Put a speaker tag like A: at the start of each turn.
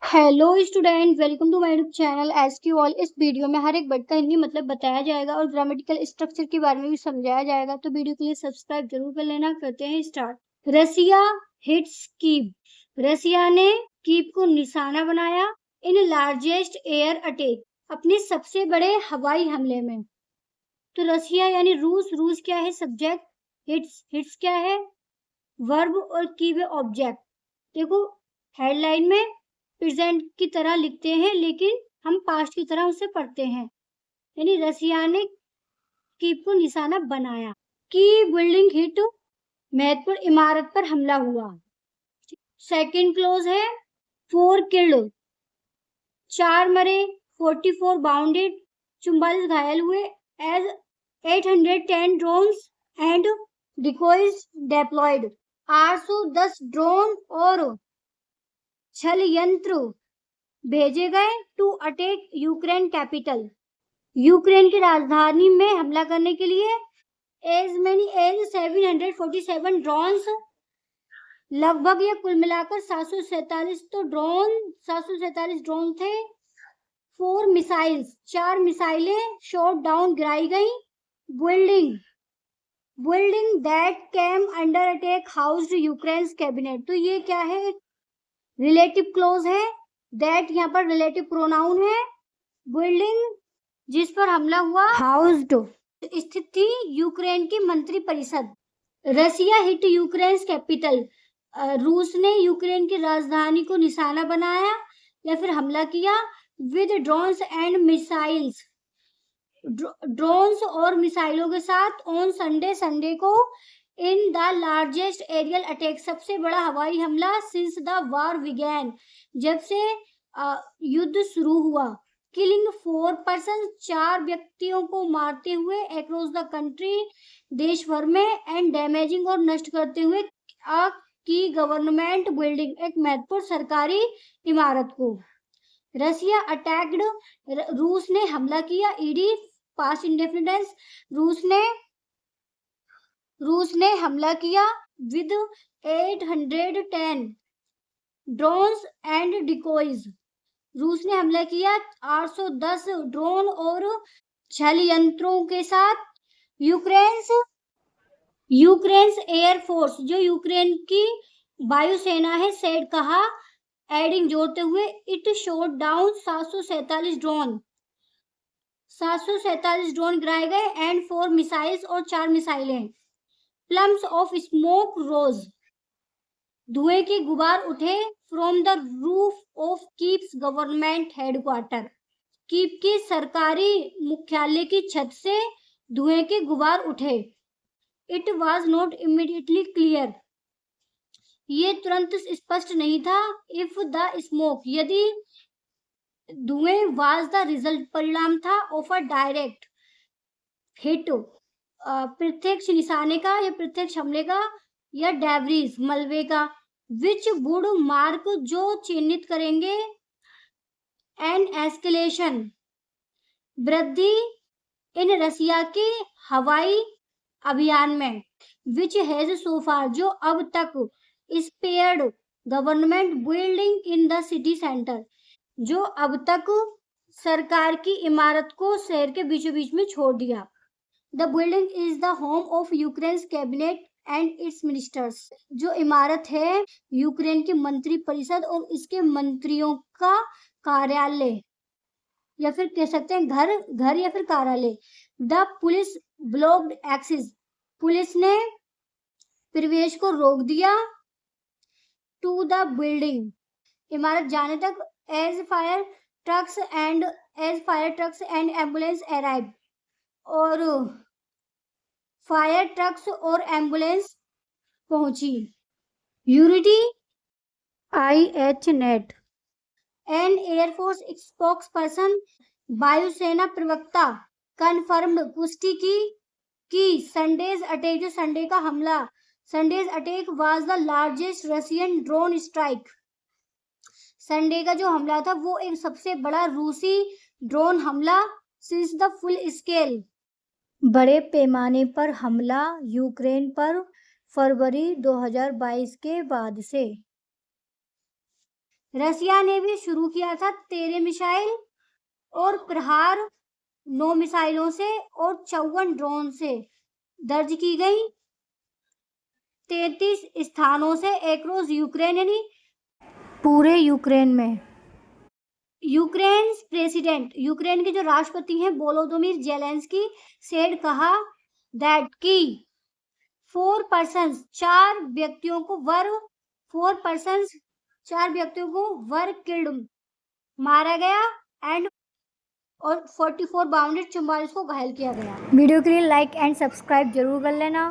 A: Hello student, welcome to my YouTube channel S Q all. इस वीडियो में हर एक वर्ड का हिंदी मतलब बताया जाएगा और ग्रामेटिकल स्ट्रक्चर के बारे में भी समझाया जाएगा। तो वीडियो के लिए सब्सक्राइब जरूर कर लेना। करते हैं स्टार्ट। रसिया हिट्स कीव। रसिया ने कीव को निशाना बनाया इन लार्जेस्ट एयर अटैक, अपने सबसे बड़े हवाई हमले में। तो रसिया यानी रूस। रूस क्या है? सब्जेक्ट। हिट्स क्या है? वर्ब। और कीव है ऑब्जेक्ट। देखो, हेडलाइन में प्रेजेंट की तरह लिखते हैं लेकिन हम पास्ट की तरह उसे पढ़ते हैं। यानी रसिया ने कीव को निशाना बनाया। की बिल्डिंग हिट, महत्वपूर्ण इमारत पर हमला हुआ। सेकंड क्लोज है 4 किल्ड, 4 मरे, 44 बाउंडेड, 44 घायल हुए, as 810 drones and decoys deployed, 810 drone और छल यंत्र भेजे गए to attack Ukraine capital, Ukraine की राजधानी में हमला करने के लिए। एज मेनी एज 747 ड्रोन्स, लगभग या कुल मिलाकर 747 ड्रोन थे। 4 मिसाइल्स, 4 मिसाइलें शॉट डाउन गिराई गई। Building that came under attack housed Ukraine's cabinet. तो ये क्या है? रिलेटिव क्लोज है। दैट यहाँ पर रिलेटिव प्रोनाउन है। बिल्डिंग जिस पर हमला हुआ हाउस्ड स्थित थी यूक्रेन की मंत्री परिषद। रसिया हिट यूक्रेन कैपिटल, रूस ने यूक्रेन की राजधानी को निशाना बनाया या फिर हमला किया with drones and missiles, drones और मिसाइलों के साथ। ऑन संडे को in the largest aerial attack, सबसे बड़ा हवाई हमला सिंस द वार बिगैन, जब से युद्ध शुरू हुआ। किलिंग 4 पर्सन, 4 व्यक्तियों को मारते हुए अक्रॉस द कंट्री, देश भर में, एंड डैमेजिंग और नष्ट करते हुए की गवर्नमेंट बिल्डिंग, एक महत्वपूर्ण सरकारी इमारत को। रसिया अटैक्ड, रूस ने हमला किया। ईडी पास्ट इंडेफिनिट, रूस ने हमला किया विद 810 ड्रोन्स एंड डिकोइज, रूस ने हमला किया 810 ड्रोन और छल यंत्रों के साथ। यूक्रेन्स एयरफोर्स, जो यूक्रेन की वायुसेना है, सेड कहा, एडिंग जोड़ते हुए, इट शॉट डाउन 747 ड्रोन गिराए गए एंड 4 मिसाइल्स और 4 मिसाइलें। प्लम्स ऑफ स्मोक रोज, धुएं के गुबार उठे from the roof of Kyiv's government headquarters, Kyiv के सरकारी मुख्यालय की छत से धुएं के गुबार उठे। It was not immediately clear, ये तुरंत स्पष्ट नहीं था। इफ द स्मोक, यदि धुएं, वाज द रिजल्ट, परिणाम था, ऑफ अ डायरेक्ट हिट, प्रत्यक्ष निशाने का या प्रत्यक्ष हमले का, या डेब्रिज, मलबे का, विच वुड मार्क, जो चिन्हित करेंगे, एन एस्केलेशन, वृद्धि, इन रसिया के हवाई अभियान में, विच हैज सो फार, जो अब तक, spared government building in the city centre, जो अब तक सरकार की इमारत को शहर के बीचों बीच में छोड़ दिया। The building is the home of Ukraine cabinet and it's ministers, जो इमारत है यूक्रेन की मंत्री परिषद और इसके मंत्रियों का कार्यालय, या फिर कह सकते हैं घर या फिर कार्यालय। The police blocked access, police ने प्रवेश को रोक दिया। टू द बिल्डिंग, इमारत जाने तक। As fire trucks and ambulance arrive, और फायर ट्रक्स और एम्बुलेंस पहुंची। यूनिटी IH नेट, एन एयरफोर्स स्पोक्सपर्सन, वायुसेना प्रवक्ता, कन्फर्म्ड, पुष्टि की संडेज अटैक, जो संडे का हमला, Sundays attack was the largest Russian drone strike, Sunday का जो हमला था वो एक सबसे बड़ा रूसी ड्रोन हमला सिंस द फुल स्केल, बड़े पैमाने पर हमला यूक्रेन पर फरवरी 2022 के बाद से। रसिया ने भी शुरू किया था 13 मिसाइल और प्रहार 9 मिसाइलों से और 54 ड्रोन से दर्ज की गई 33 स्थानों से एक्रॉस यूक्रेन, यानी पूरे यूक्रेन में। यूक्रेन प्रेसिडेंट, यूक्रेन के जो राष्ट्रपति हैं वोलोदिमीर जेलेंस्की सेड, कहा दैट की 4 पर्सन्स, 4 व्यक्तियों को वर किल्ड, मारा गया, एंड और 44 बाउंडेड, 44 को घायल किया गया। वीडियो के लिए लाइक एंड सब्सक्राइब जरूर कर लेना।